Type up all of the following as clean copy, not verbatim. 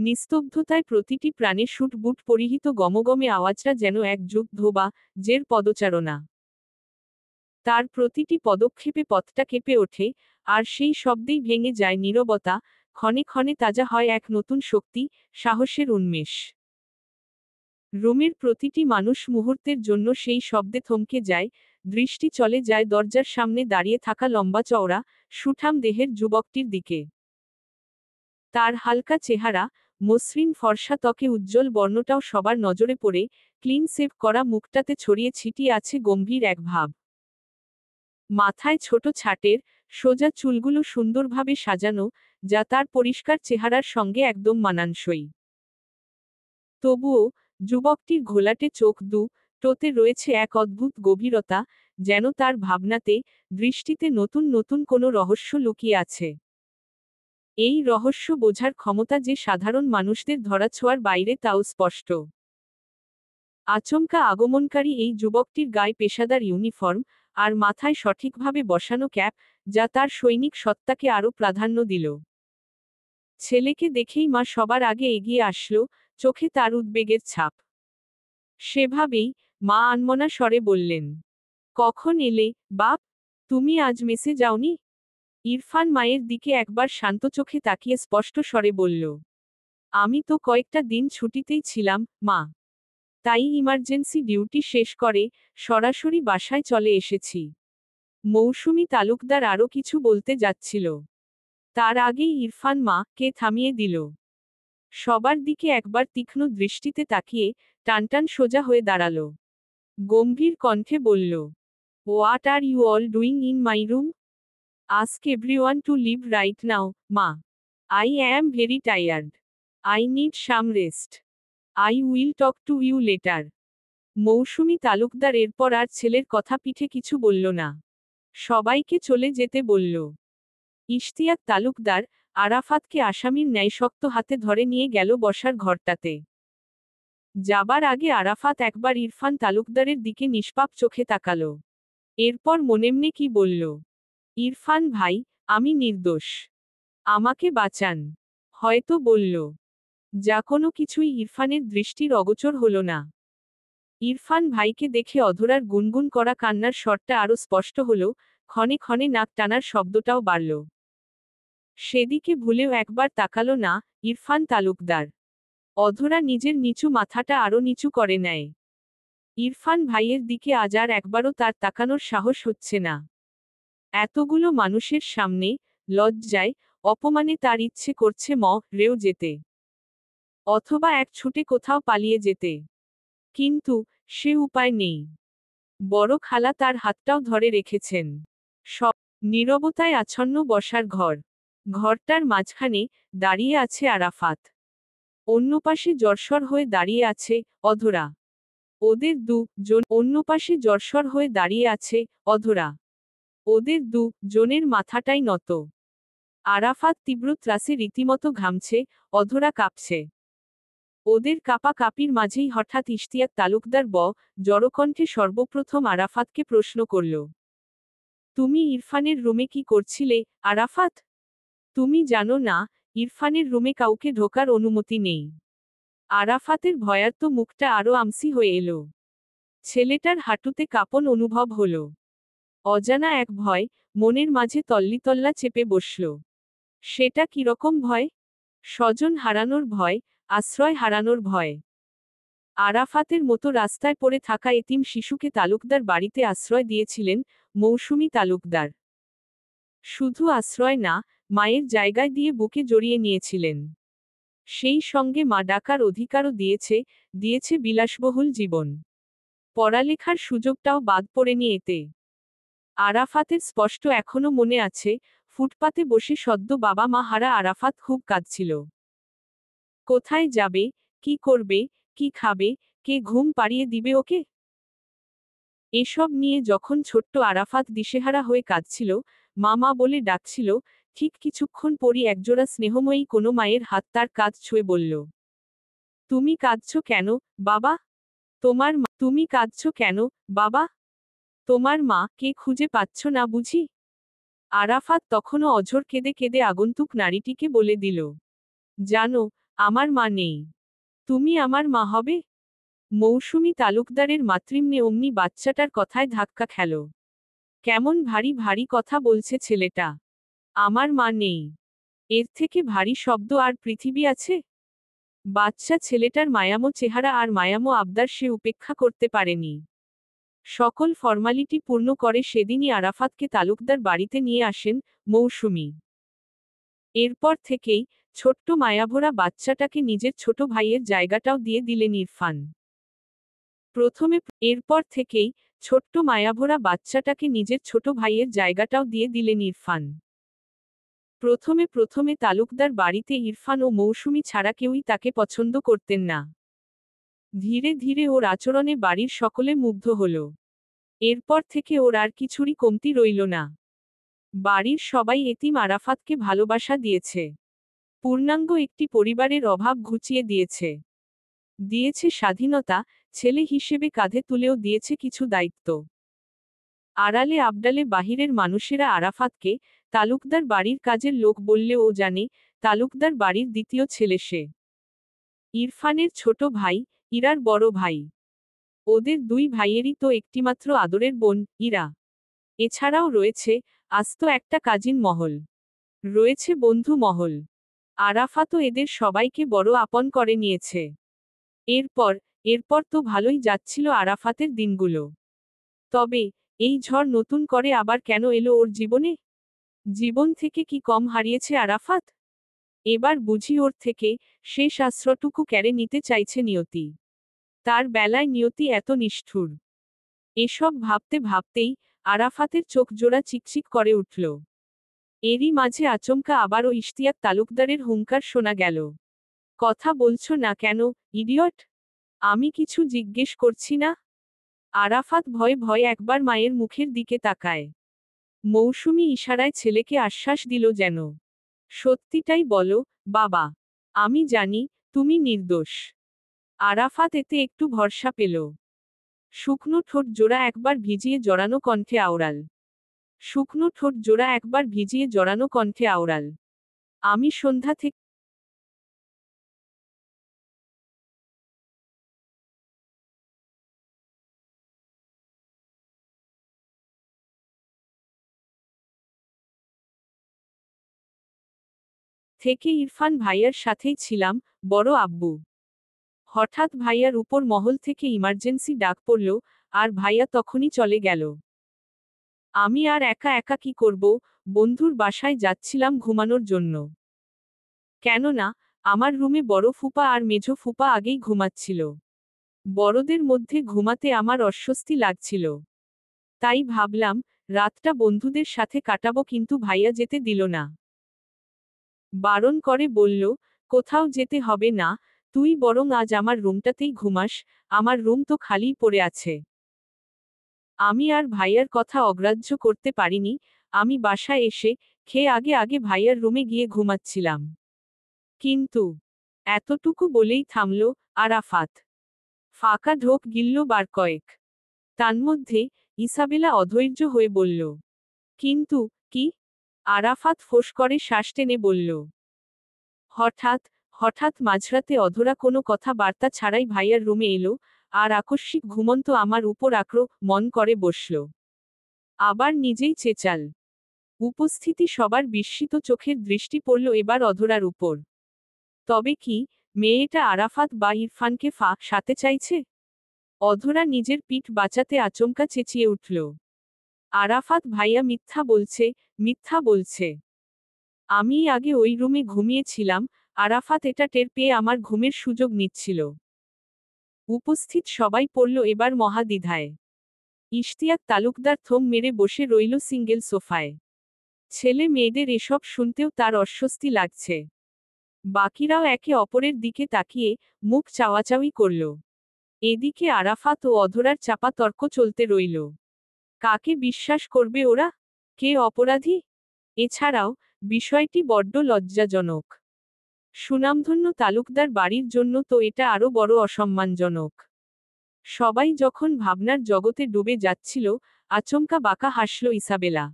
নিস্তব্ধতায় প্রতিটি প্রাণে suit boot পরিহিত গমগমে আওয়াজটা যেন এক যুদ্ধ বা জের পদচারণা। তার প্রতিটি পদক্ষেপে পথটা কেঁপে ওঠে, আর সেই শব্দেই ভেঙে যায় নীরবতা, ক্ষণে ক্ষণে তাজা হয় এক নতুন শক্তি, সাহসের উন্মেষ। রোমের প্রতিটি মানুষ মুহূর্তের জন্য সেই শব্দে থমকে যায়, দৃষ্টি চলে যায় দরজার সামনে দাঁড়িয়ে থাকা লম্বা চওড়া, সুঠাম দেহের যুবকটির দিকে। তার হালকা চেহারা, মসৃণ ফর্সা ত্বকে উজ্জ্বল বর্ণটাও সবার নজরে পড়ে, ক্লিন সেভ করা মুখটাতে ছড়িয়ে ছিটিয়ে আছে গম্ভীর এক ভাব। মাথায় ছোট ছাটের, সোজা চুলগুলো সুন্দরভাবে সাজানো, যা তার পরিষ্কার চেহারার সঙ্গে একদম মানানসই। তবুও, যুবকটির ঘোলাটে চোখ টোতে রয়েছে এক অদ্ভুত গভীরতা, যেন তার ভাবনাতে, দৃষ্টিতে নতুন নতুন কোনো রহস্য লুকিয়ে আছে। এই রহস্য বোঝার ক্ষমতা যে সাধারণ মানুষদের ধরাছোঁয়ার বাইরে তাও স্পষ্ট। আচমকা আগমনকারী এই যুবকটির গায়ে পেশাদার ইউনিফর্ম, আর মাথায় সঠিকভাবে বসানো ক্যাপ, যা তার সৈনিক সত্তাকে আরও প্রাধান্য দিল। ছেলেকে দেখেই মা সবার আগে এগিয়ে আসলো, চোখে তার উদ্বেগের ছাপ। সেভাবেই, মা আনমনা স্বরে বললেন, কখন এলে, বাপ? তুমি আজ মেসে যাওনি? ইরফান মায়ের দিকে একবার শান্ত চোখে তাকিয়ে স্পষ্ট স্বরে বলল, আমি তো কয়েকটা দিন ছুটিতেই ছিলাম, মা। তাই ইমার্জেন্সি ডিউটি শেষ করে সরাসরি বাসায় চলে এসেছি। মৌসুমী তালুকদার আরও কিছু বলতে যাচ্ছিল, তার আগেই ইরফান মাকে থামিয়ে দিল। সবার দিকে একবার তীক্ষ্ণ দৃষ্টিতে তাকিয়ে টানটান সোজা হয়ে দাঁড়ালো। গম্ভীর কণ্ঠে বলল, what are you all doing in my room? Ask everyone to leave right now, মা। I am very tired. I need some rest. I will talk to you later. Mousumi Talukdar এরপর আর ছেলের কথা পিঠে কিছু বলল না। সবাইকে চলে যেতে বলল। ইশতিয়াক তালুকদার আরাফাতকে আসামির ন্যায় শক্ত হাতে ধরে নিয়ে গেল বসার ঘরটাতে। যাবার আগে আরাফাত একবার ইরফান তালুকদারের দিকে নিষ্পাপ চোখে তাকালো। এরপর মনেমনে কি বলল, ইরফান ভাই, আমি নির্দোষ। আমাকে বাঁচান। হয়তো বলল। যা কোনো কিছুই ইরফানের দৃষ্টির অগোচর হল না। ইরফান ভাইকে দেখে অধরার গুনগুন করা কান্নার স্বরটা আরও স্পষ্ট হল, ক্ষণে ক্ষণে নাক টানার শব্দটাও বাড়ল। সেদিকে ভুলেও একবার তাকালো না ইরফান তালুকদার। অধরা নিজের নিচু মাথাটা আরও নিচু করে নেয়। ইরফান ভাইয়ের দিকে আজ আর একবারও তার তাকানোর সাহস হচ্ছে না। এতগুলো মানুষের সামনে, লজ্জায়, অপমানে তার ইচ্ছে করছে রেও যেতে। অথবা এক ছুটে কোথাও পালিয়ে যেতে। কিন্তু, সে উপায় নেই। বড় খালা তার হাতটাও ধরে রেখেছেন। সব নীরবতায় আচ্ছন্ন বসার ঘর। ঘরটার মাঝখানে দাঁড়িয়ে আছে আরাফাত। অন্য পাশে জর্সর হয়ে দাঁড়িয়ে আছে অধরা। ওদের জন অন্য পাশে জর্সর হয়ে দাঁড়িয়ে আছে অধরা। ওদের জনের মাথাটাই নত। আরাফাত তীব্র ত্রাসে রীতিমতো ঘামছে, অধরা কাঁপছে। ওদের কাঁপির মাঝেই হঠাৎ ইশতিয়াক তালুকদার জড়কণ্ঠে সর্বপ্রথম আরাফাতকে প্রশ্ন করল, তুমি ইরফানের রুমে কি করছিলে, আরাফাত? তুমি জানো না, ইরফানের রুমে কাউকে ঢোকার অনুমতি নেই। আরাফাতের ভয়ার্ত মুখটা আরও আমসি হয়ে এলো। ছেলেটার হাঁটুতে কাঁপন অনুভব হল। অজানা এক ভয় মনের মাঝে তল্লিতল্লা চেপে বসল। সেটা কিরকম ভয়? স্বজন হারানোর ভয়, আশ্রয় হারানোর ভয়। আরাফাতের মতো রাস্তায় পড়ে থাকা এতিম শিশুকে তালুকদার বাড়িতে আশ্রয় দিয়েছিলেন মৌসুমী তালুকদার। শুধু আশ্রয় না, মায়ের জায়গায় দিয়ে বুকে জড়িয়ে নিয়েছিলেন। সেই সঙ্গে মা ডাকার অধিকারও দিয়েছে বিলাসবহুল জীবন। পড়ালেখার সুযোগটাও বাদ পড়েনি এতে। আরাফাতের স্পষ্ট এখনো মনে আছে, ফুটপাতে বসে সদ্য বাবা মা হারা আরাফাত খুব কাঁদছিল। কোথায় যাবে, কি করবে, কি খাবে, কে ঘুম পাড়িয়ে দিবে ওকে? এসব নিয়ে যখন ছোট্ট আরাফাত দিশেহারা হয়ে কাঁদছিল, মা বলে ডাকছিল, ঠিক কিছুক্ষণ পরই একজোড়া স্নেহময়ী কোনো মায়ের হাত তার কাঁধ ছুঁয়ে বলল, তুমি কাঁদছ কেন, বাবা? তুমি কাঁদছ কেন, বাবা? তোমার মা কে খুঁজে পাচ্ছ না বুঝি? আরাফাত তখনও অঝোর কেঁদে কেঁদে আগন্তুক নারীটিকে বলে দিল, জানো, আমার মা নেই। তুমি আমার মা হবে? মৌসুমী তালুকদারের মাতৃম্নে অমনি বাচ্চাটার কথায় ধাক্কা খেল। কেমন ভারী ভারী কথা বলছে ছেলেটা। আমার মা নেই। এর থেকে ভারী শব্দ আর পৃথিবী আছে? বাচ্চা ছেলেটার মায়ামো চেহারা আর মায়ামো আবদার সে উপেক্ষা করতে পারেনি। সকল ফর্মালিটি পূর্ণ করে সেদিনই আরাফাতকে তালুকদার বাড়িতে নিয়ে আসেন মৌসুমী। এরপর থেকেই ছোট্ট মায়াভরা বাচ্চাটাকে নিজের ছোট ভাইয়ের জায়গাটাও দিয়ে দিলেন ইরফান। এরপর থেকেই ছোট্ট মায়াভরা বাচ্চাটাকে নিজের ছোট ভাইয়ের জায়গাটাও দিয়ে দিলেন ইরফান। প্রথমে তালুকদার বাড়িতে ইরফান ও মৌসুমী ছাড়া কেউই তাকে পছন্দ করতেন না। ধীরে ধীরে ওর আচরণে বাড়ির সকলে মুগ্ধ হল। এরপর থেকে ওর আর কিছুরই কমতি রইল না। বাড়ির সবাই এতিম আরাফাতকে ভালোবাসা দিয়েছে। পূর্ণাঙ্গ একটি পরিবারের অভাব ঘুচিয়ে দিয়েছে। দিয়েছে স্বাধীনতা, ছেলে হিসেবে কাঁধে তুলেও দিয়েছে কিছু দায়িত্ব। আড়ালে আবডালে বাহিরের মানুষেরা আরাফাতকে তালুকদার বাড়ির কাজের লোক বললেও ও জানে তালুকদার বাড়ির দ্বিতীয় ছেলে সে। ইরফানের ছোট ভাই, ইরার বড় ভাই। ওদের দুই ভাইয়েরই তো একটিমাত্র আদরের বোন, ইরা। এছাড়াও রয়েছে আস্ত একটা কাজিন মহল। রয়েছে বন্ধু মহল। আরাফাতও এদের সবাইকে বড় আপন করে নিয়েছে। এরপর তো ভালোই যাচ্ছিল আরাফাতের দিনগুলো। তবে এই ঝড় নতুন করে আবার কেন এলো ওর জীবনে? জীবন থেকে কি কম হারিয়েছে আরাফাত? এবার বুঝি ওর থেকে শেষ আশ্রয়টুকু কেড়ে নিতে চাইছে নিয়তি। তার বেলায় নিয়তি এত নিষ্ঠুর। এসব ভাবতে ভাবতেই আরাফাতের চোখ জোড়া চিকচিক করে উঠল। এরই মাঝে আচমকা আবারও ইশতিয়াক তালুকদারের হুঙ্কার শোনা গেল। কথা বলছো না কেন, ইডিয়ট? আমি কিছু জিজ্ঞেস করছি না? আরাফাত ভয়ে ভয়ে একবার মায়ের মুখের দিকে তাকায়। মৌসুমী ইশারায় ছেলেকে আশ্বাস দিল যেন। সত্যিটাই বলো, বাবা। আমি জানি তুমি নির্দোষ। আরাফাত এতে একটু ভরসা পেল। শুকনো ঠোঁট জোড়া একবার ভিজিয়ে জড়ানো কণ্ঠে আওড়াল। শুকনো ঠোঁট জোড়া একবার ভিজিয়ে জড়ানো কণ্ঠে আওড়াল। আমি সন্ধ্যা থেকে ইরফান ভাইয়ার সাথেই ছিলাম, বড় আব্বু। হঠাৎ ভাইয়ার উপর মহল থেকে ইমার্জেন্সি ডাক পড়ল, আর ভাইয়া তখনই চলে গেল। আমি আর একা একা কি করব, বন্ধুর বাসায় যাচ্ছিলাম ঘুমানোর জন্য। কেননা আমার রুমে বড় ফুপা আর মেঝো ফুপা আগেই ঘুমাচ্ছিল। বড়দের মধ্যে ঘুমাতে আমার অস্বস্তি লাগছিল। তাই ভাবলাম রাতটা বন্ধুদের সাথে কাটাবো, কিন্তু ভাইয়া যেতে দিল না। বারণ করে বলল, কোথাও যেতে হবে না, তুই বরং আজ আমার রুমটাতেই ঘুমাস, আমার রুম তো খালিই পড়ে আছে। আমি আর ভাইয়ার কথা অগ্রাহ্য করতে পারিনি। আমি বাসায় এসে খেয়ে আগে আগে ভাইয়ার রুমে গিয়ে ঘুমাচ্ছিলাম। কিন্তু এতটুকু বলেই থামল আরাফাত। ফাঁকা ঢোক গিলল বার কয়েক। তন্মধ্যে ইসাবেলা অধৈর্য হয়ে বলল, কিন্তু কি? আরাফাত ফোঁস করে শ্বাস টেনে বলল। হঠাৎ হঠাৎ মাঝরাতে অধরা কোনো কথা বার্তা ছাড়াই ভাইয়ার রুমে এলো, আর আকস্মিক ঘুমন্ত আমার উপর মন করে বসল। আবার নিজেই চেঁচাল। উপস্থিতি সবার বিস্মিত চোখের দৃষ্টি পড়ল এবার অধরার উপর। তবে কি মেয়েটা আরাফাত বা ইরফানকে সাথে চাইছে? অধরা নিজের পিঠ বাঁচাতে আচমকা চেঁচিয়ে উঠল। আরাফাত ভাইয়া মিথ্যা বলছে, মিথ্যা বলছে। আমি আগে ওই রুমে ঘুমিয়েছিলাম। আরাফাত এটা টের পেয়ে আমার ঘুমের সুযোগ নিচ্ছিল। উপস্থিত সবাই পড়ল এবার মহাদ্বিধায়। ইশতিয়াক তালুকদার থম মেরে বসে রইল সিঙ্গেল সোফায়। ছেলে মেয়েদের এসব শুনতেও তার অস্বস্তি লাগছে। বাকিরাও একে অপরের দিকে তাকিয়ে মুখ চাওয়াচাওয়ি করল। এদিকে আরাফাত ও অধরার চাপা তর্ক চলতে রইল। কাকে বিশ্বাস করবে ওরা? কে অপরাধী? এছাড়াও বিষয়টি বড্ড লজ্জাজনক। সুনামধন্য তালুকদার বাড়ির জন্য তো এটা আরো বড় অসম্মানজনক। সবাই যখন ভাবনার জগতে ডুবে যাচ্ছিল, আচমকা বাঁকা হাসল ইসাবেলা।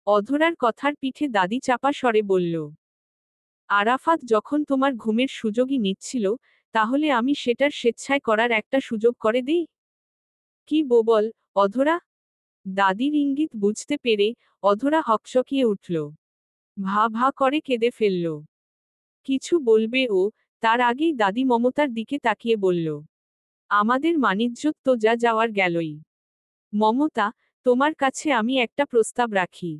অধরার কথার পিঠে দাদি চাপা স্বরে বলল, আরাফাত যখন তোমার ঘুমের সুযোগই নিচ্ছিল, তাহলে আমি সেটার স্বেচ্ছায় করার একটা সুযোগ করে দিই? কি বোবল, অধরা? দাদির ইঙ্গিত বুঝতে পেরে অধরা হকচকিয়ে উঠল। ভা ভা করে কেঁদে ফেলল। কিছু বলবে ও, তার আগেই দাদি মমতার দিকে তাকিয়ে বলল, আমাদের মানিজ্যত তো যা যাওয়ার গেলই। মমতা, তোমার কাছে আমি একটা প্রস্তাব রাখি।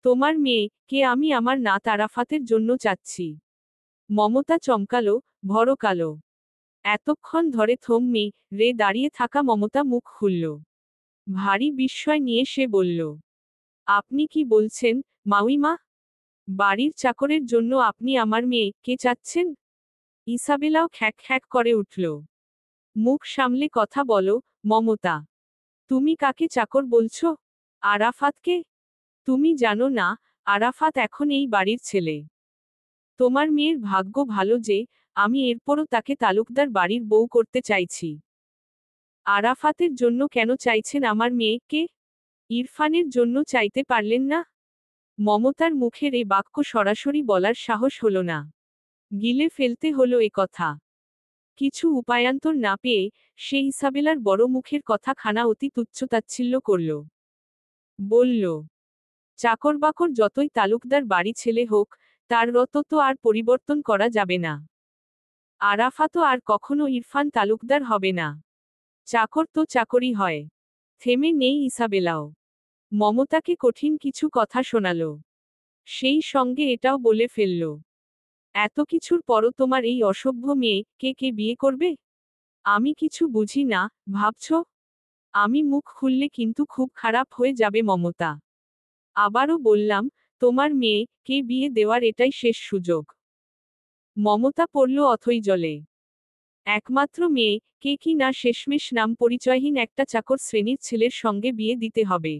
তোমার মেয়ে কে আমি আমার নাত আরাফাতের জন্য চাচ্ছি। মমতা চমকালো, ভরকালো। এতক্ষণ ধরে থমমে রে দাঁড়িয়ে থাকা মমতা মুখ খুলল। ভারী বিস্ময় নিয়ে সে বলল, আপনি কি বলছেন, মাউইমা? বাড়ির চাকরের জন্য আপনি আমার মেয়ে কে চাচ্ছেন? ইসাবেলাও খ্যাক খ্যাক করে উঠল। মুখ সামলে কথা বলো, মমতা। তুমি কাকে চাকর বলছো? আরাফাতকে? তুমি জানো না, আরাফাত এখন এই বাড়ির ছেলে। তোমার মেয়ের ভাগ্য ভালো যে, আমি এরপরও তাকে তালুকদার বাড়ির বউ করতে চাইছি। আরাফাতের জন্য কেন চাইছেন আমার মেয়েকে? ইরফানের জন্য চাইতে পারলেন না? মমতার মুখের এ বাক্য সরাসরি বলার সাহস হলো না। গিলে ফেলতে হলো এ কথা। কিছু উপায়ান্তর না পেয়ে সে ইসাবেলার বড় মুখের কথা খানা অতি তুচ্ছতাচ্ছিল্য করল। বলল, চাকর-বাকর যতই তালুকদার বাড়ি ছেলে হোক, তার রত তো আর পরিবর্তন করা যাবে না। আরাফাতও আর কখনো ইরফান তালুকদার হবে না। চাকর তো চাকরই হয়। থেমে নেই ইসাবেলাও। মমতাকে কঠিন কিছু কথা শোনাল। সেই সঙ্গে এটাও বলে ফেলল, এত কিছুর পরও তোমার এই অসভ্য মেয়ে কে কে বিয়ে করবে? আমি কিছু বুঝি না, ভাবছ? আমি মুখ খুললে কিন্তু খুব খারাপ হয়ে যাবে মমতা। আবারও বললাম, তোমার মেয়ে কে বিয়ে দেওয়ার এটাই শেষ সুযোগ। মমতা পড়ল অথই জলে। একমাত্র মেয়ে কে কি না শেষমেশ নাম পরিচয়হীন একটা চাকর শ্রেণীর ছেলের সঙ্গে বিয়ে দিতে হবে।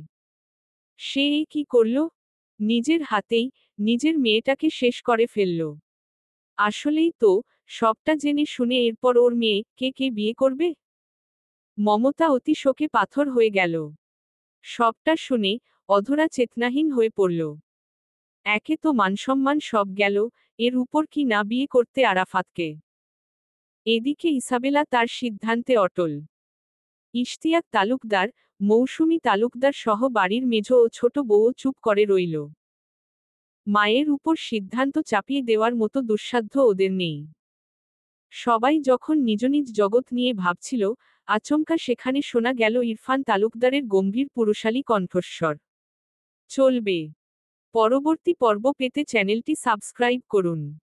সে এই কি করল? নিজের হাতেই নিজের মেয়েটাকে শেষ করে ফেলল। আসলেই তো, সবটা জেনে শুনে এরপর ওর মেয়ে কে কে বিয়ে করবে? মমতা অতি শোকে পাথর হয়ে গেল। সবটা শুনে অধরা চেতনাহীন হয়ে পড়ল। একে তো মানসম্মান সব গেল, এর উপর কি না বিয়ে করতে আরাফাতকে? এদিকে ইসাবেলা তার সিদ্ধান্তে অটল। ইশতিয়াক তালুকদার, মৌসুমী তালুকদার সহ বাড়ির মেঝো ও ছোট বউও চুপ করে রইল। মায়ের উপর সিদ্ধান্ত চাপিয়ে দেওয়ার মতো দুঃসাধ্য ওদের নেই। সবাই যখন নিজ নিজ জগৎ নিয়ে ভাবছিল, আচমকা সেখানে শোনা গেল ইরফান তালুকদারের গম্ভীর পুরুষালী কণ্ঠস্বর। চলবে। পরবর্তী পর্ব পেতে চ্যানেলটি সাবস্ক্রাইব করুন।